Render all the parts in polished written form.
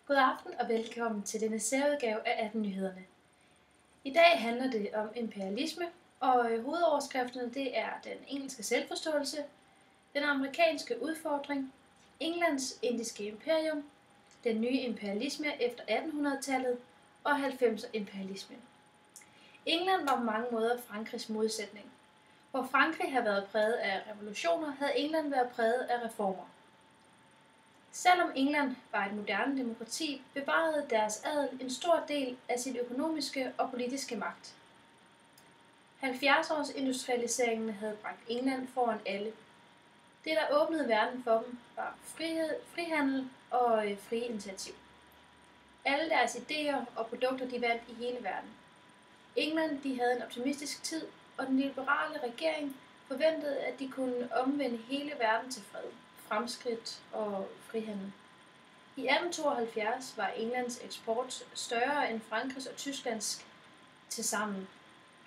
God aften og velkommen til denne særudgave af 18 nyhederne. I dag handler det om imperialisme, og hovedoverskrifterne det er den engelske selvforståelse, den amerikanske udfordring, Englands indiske imperium, den nye imperialisme efter 1800-tallet og 90'er imperialisme. England var på mange måder Frankrigs modsætning. Hvor Frankrig har været præget af revolutioner, havde England været præget af reformer. Selvom England var et moderne demokrati, bevarede deres adel en stor del af sin økonomiske og politiske magt. 70-års industrialiseringen havde bragt England foran alle. Det, der åbnede verden for dem, var frihandel og frie initiativ. Alle deres idéer og produkter de vandt i hele verden. England de havde en optimistisk tid, og den liberale regering forventede, at de kunne omvende hele verden til fred, fremskridt og frihandel. I 1872 var Englands eksport større end Frankrigs og Tysklands tilsammen.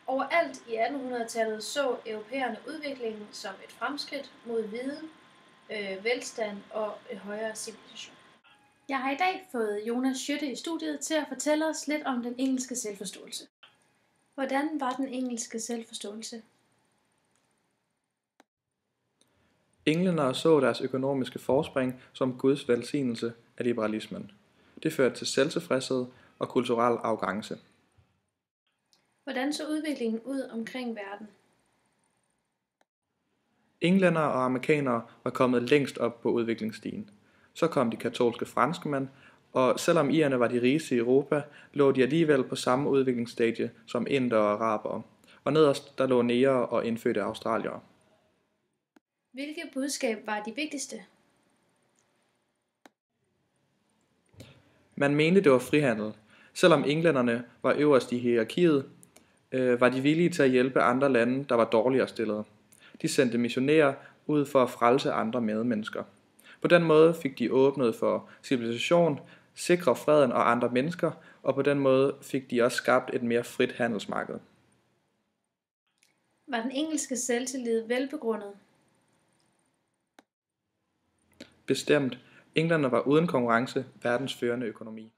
Overalt i 1800-tallet så europæerne udviklingen som et fremskridt mod viden, velstand og højere civilisation. Jeg har i dag fået Jonas Schøtte i studiet til at fortælle os lidt om den engelske selvforståelse. Hvordan var den engelske selvforståelse? Englændere så deres økonomiske forspring som Guds velsignelse af liberalismen. Det førte til selvtilfredshed og kulturel arrogance. Hvordan så udviklingen ud omkring verden? Englændere og amerikanere var kommet længst op på udviklingsstigen. Så kom de katolske franskmænd, og selvom irerne var de rigeste i Europa, lå de alligevel på samme udviklingsstadie som indere og arabere. Og nederst der lå negere og indfødte australiere. Hvilke budskab var de vigtigste? Man mente det var frihandel. Selvom englænderne var øverst i hierarkiet, var de villige til at hjælpe andre lande, der var dårligere stillede. De sendte missionærer ud for at frelse andre medmennesker. På den måde fik de åbnet for civilisation, sikre freden og andre mennesker, og på den måde fik de også skabt et mere frit handelsmarked. Var den engelske selvtillid velbegrundet? Bestemt. England var uden konkurrence verdens førende økonomi.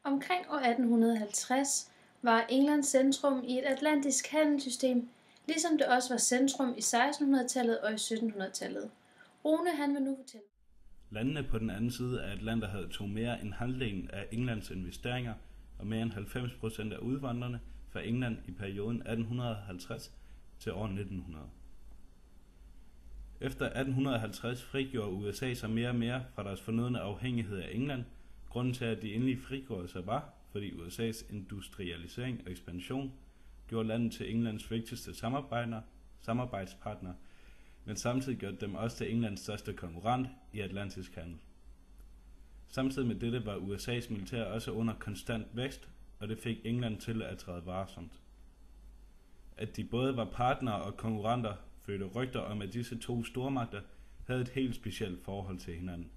Omkring år 1850 var England centrum i et atlantisk handelssystem, ligesom det også var centrum i 1600-tallet og i 1700-tallet. Rune han vil nu fortælle. Landene på den anden side af Atlanten havde tog mere end halvdelen af Englands investeringer og mere end 90% af udvandrerne fra England i perioden 1850 til år 1900. Efter 1850 frigjorde USA sig mere og mere fra deres fornødne afhængighed af England. Grunden til, at de endelig frigjorde sig var, fordi USA's industrialisering og ekspansion gjorde landet til Englands vigtigste samarbejdspartner, men samtidig gjorde dem også til Englands største konkurrent i atlantisk handel. Samtidig med dette var USA's militær også under konstant vækst, og det fik England til at træde varsomt. At de både var partnere og konkurrenter, fødte rygter om, at disse to stormagter havde et helt specielt forhold til hinanden.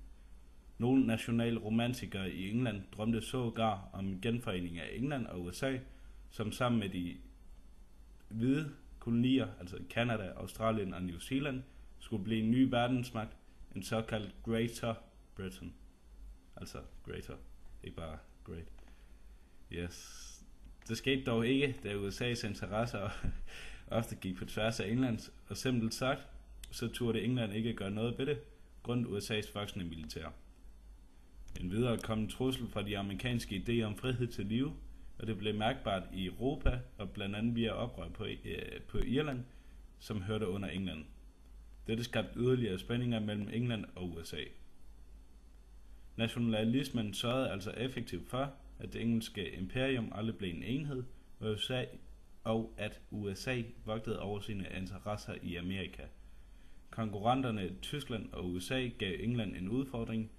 Nogle nationalromantikere i England drømte sågar om en genforening af England og USA, som sammen med de hvide kolonier, altså Canada, Australien og New Zealand, skulle blive en ny verdensmagt, en såkaldt Greater Britain. Altså Greater, ikke bare Great. Yes. Det skete dog ikke, da USA's interesser ofte gik på tværs af Englands, og simpelt sagt, så turde England ikke gøre noget ved det, grundet USA's voksende militær. En videre kom en trussel fra de amerikanske idéer om frihed til liv, og det blev mærkbart i Europa, og blandt andet via oprør på Irland, som hørte under England. Dette skabte yderligere spændinger mellem England og USA. Nationalismen sørgede altså effektivt for, at det engelske imperium aldrig blev en enhed, og at USA vogtede over sine interesser i Amerika. Konkurrenterne Tyskland og USA gav England en udfordring,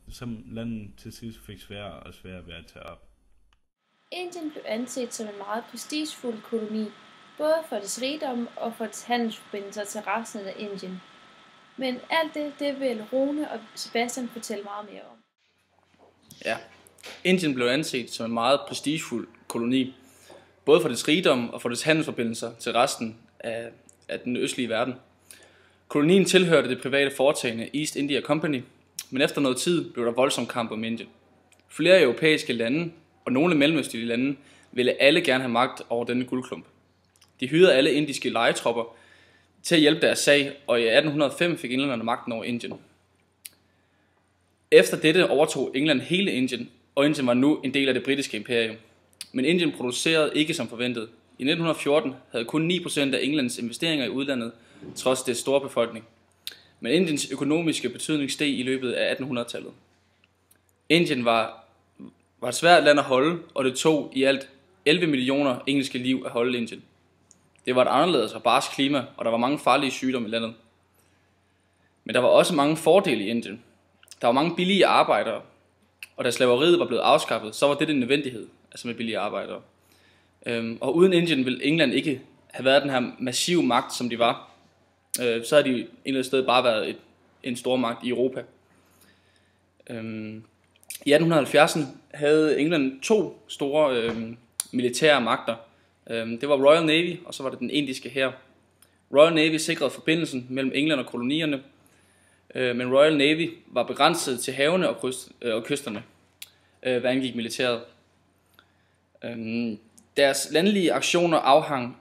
som landet til sidst fik sværere og sværere ved at tage op. Indien blev anset som en meget prestigefuld koloni, både for dets rigdom og for dets handelsforbindelser til resten af Indien. Men alt det vil Rune og Sebastian fortælle meget mere om. Ja, Indien blev anset som en meget prestigefuld koloni, både for dets rigdom og for dets handelsforbindelser til resten af den østlige verden. Kolonien tilhørte det private foretagende East India Company, men efter noget tid blev der voldsom kamp om Indien. Flere europæiske lande og nogle mellemøstlige lande ville alle gerne have magt over denne guldklump. De hyrede alle indiske lejetropper til at hjælpe deres sag, og i 1805 fik englænderne magten over Indien. Efter dette overtog England hele Indien, og Indien var nu en del af det britiske imperium. Men Indien producerede ikke som forventet. I 1914 havde kun 9% af Englands investeringer i udlandet, trods dets store befolkning. Men Indiens økonomiske betydning steg i løbet af 1800-tallet. Indien var et svært land at holde, og det tog i alt 11 millioner engelske liv at holde Indien. Det var et anderledes og barsk klima, og der var mange farlige sygdomme i landet. Men der var også mange fordele i Indien. Der var mange billige arbejdere, og da slaveriet var blevet afskaffet, så var det en nødvendighed, altså med billige arbejdere. Og uden Indien ville England ikke have været den her massive magt, som de var. Så havde de et eller andet sted bare været en stor magt i Europa. I 1870'erne havde England 2 store militære magter. Det var Royal Navy, og så var det den indiske hær. Royal Navy sikrede forbindelsen mellem England og kolonierne, men Royal Navy var begrænset til havene og kysterne, hvad angik militæret. Deres landlige aktioner afhang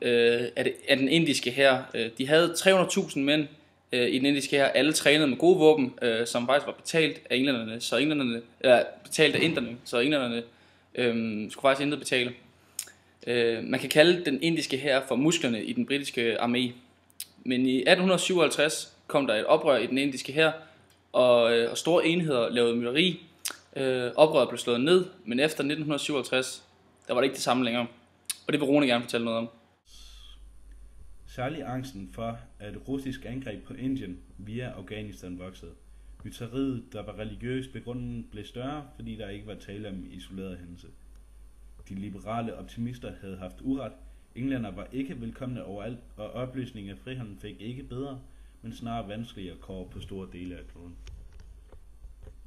af den indiske hær. De havde 300.000 mænd i den indiske hær, alle trænede med gode våben, som faktisk var betalt af englænderne, betalt af inderne, så englænderne skulle faktisk intet betale. Man kan kalde den indiske hær for musklerne i den britiske armé. Men i 1857 kom der et oprør i den indiske hær, og store enheder lavede mytteri. Oprøret blev slået ned, men efter 1957, der var det ikke det samme længere. Og det vil Rune gerne fortælle noget om. Særlig angsten for, at russisk angreb på Indien via Afghanistan voksede. Mytteriet, der var religiøst begrundet, blev større, fordi der ikke var tale om isoleret hændelse. De liberale optimister havde haft uret. Englænder var ikke velkomne overalt, og opløsningen af frihandel fik ikke bedre, men snarere vanskeligere kår på store dele af kloden.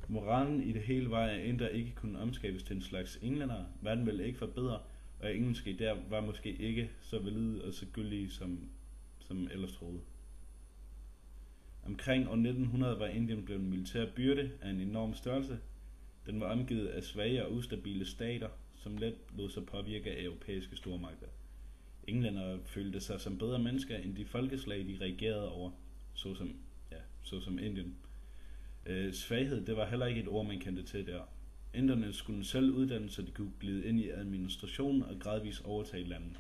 Moralen i det hele var, at indre ikke kunne omskabes til en slags englænder. Verden ville ikke forbedre, og engelske der var måske ikke så valide og så gyldige som ellers troede. Omkring år 1900 var Indien blevet en militær byrde af en enorm størrelse. Den var omgivet af svage og ustabile stater, som let lod sig påvirke af europæiske stormagter. Englændere følte sig som bedre mennesker end de folkeslag, de regerede over, såsom Indien. Svaghed, det var heller ikke et ord, man kendte til der. Inderne skulle selv uddanne, så de kunne glide ind i administrationen og gradvist overtage landet.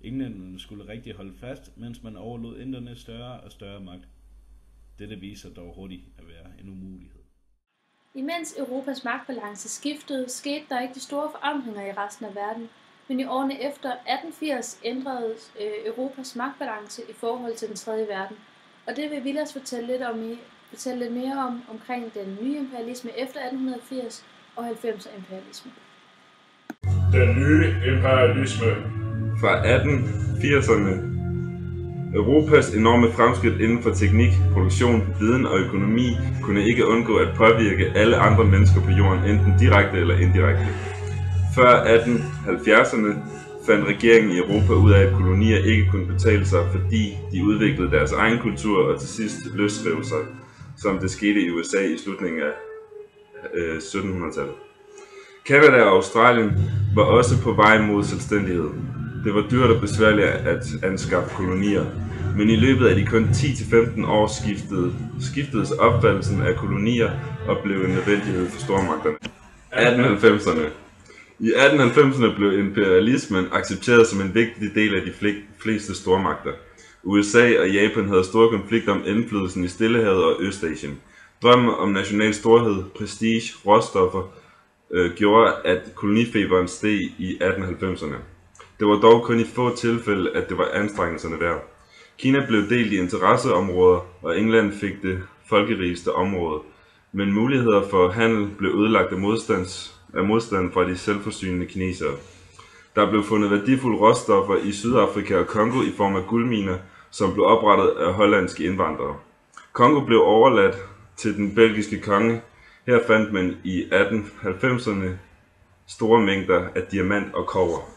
Englænderne skulle rigtig holde fast, mens man overlod inderne større og større magt. Dette viser dog hurtigt at være en umulighed. Imens Europas magtbalance skiftede, skete der ikke de store forandringer i resten af verden, men i årene efter 1880 ændredes Europas magtbalance i forhold til den tredje verden. Og det vil Vilas fortælle lidt mere om omkring den nye imperialisme efter 1880 og 90'er imperialisme. Den nye imperialisme fra 1880'erne. Europas enorme fremskridt inden for teknik, produktion, viden og økonomi kunne ikke undgå at påvirke alle andre mennesker på jorden, enten direkte eller indirekte. Før 1870'erne fandt regeringen i Europa ud af, at kolonier ikke kunne betale sig, fordi de udviklede deres egen kultur og til sidst løsrev sig, som det skete i USA i slutningen af 1700-tallet. Canada og Australien var også på vej mod selvstændighed. Det var dyrt og besværligt at anskaffe kolonier, men i løbet af de kun 10-15 år skiftedes opfattelsen af kolonier og blev en nødvendighed for stormagterne. 1890'erne. I 1890'erne blev imperialismen accepteret som en vigtig del af de fleste stormagter. USA og Japan havde store konflikter om indflydelsen i Stillehavet og Østasien. Drømmen om national storhed, prestige, råstoffer gjorde, at kolonifeberen steg i 1890'erne. Det var dog kun i få tilfælde, at det var anstrengelserne værd. Kina blev delt i interesseområder, og England fik det folkerigeste område. Men muligheder for handel blev ødelagt af modstand fra de selvforsynende kinesere. Der blev fundet værdifulde råstoffer i Sydafrika og Kongo i form af guldminer, som blev oprettet af hollandske indvandrere. Kongo blev overladt til den belgiske konge. Her fandt man i 1890'erne store mængder af diamant og kobber.